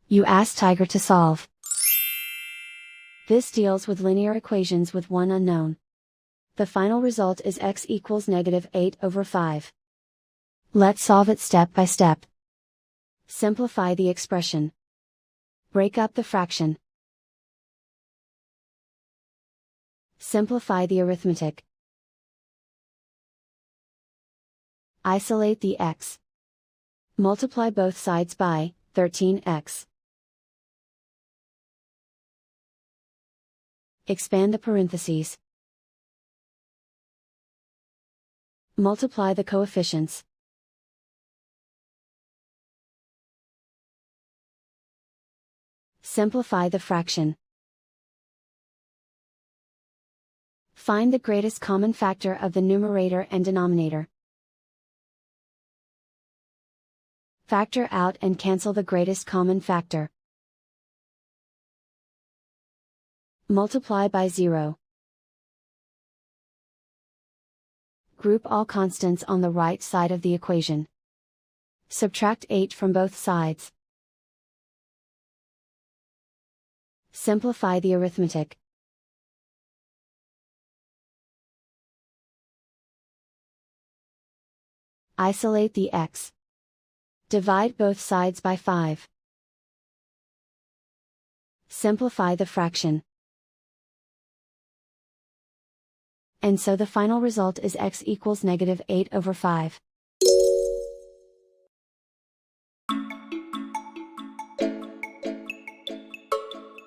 You ask Tiger to solve. This deals with linear equations with one unknown. The final result is x equals -8/5. Let's solve it step by step. Simplify the expression. Break up the fraction. Simplify the arithmetic. Isolate the x. Multiply both sides by 13x. Expand the parentheses. Multiply the coefficients. Simplify the fraction. Find the greatest common factor of the numerator and denominator. Factor out and cancel the greatest common factor. Multiply by 0. Group all constants on the right side of the equation. Subtract 8 from both sides. Simplify the arithmetic. Isolate the x. Divide both sides by 5. Simplify the fraction. And so the final result is x equals -8/5.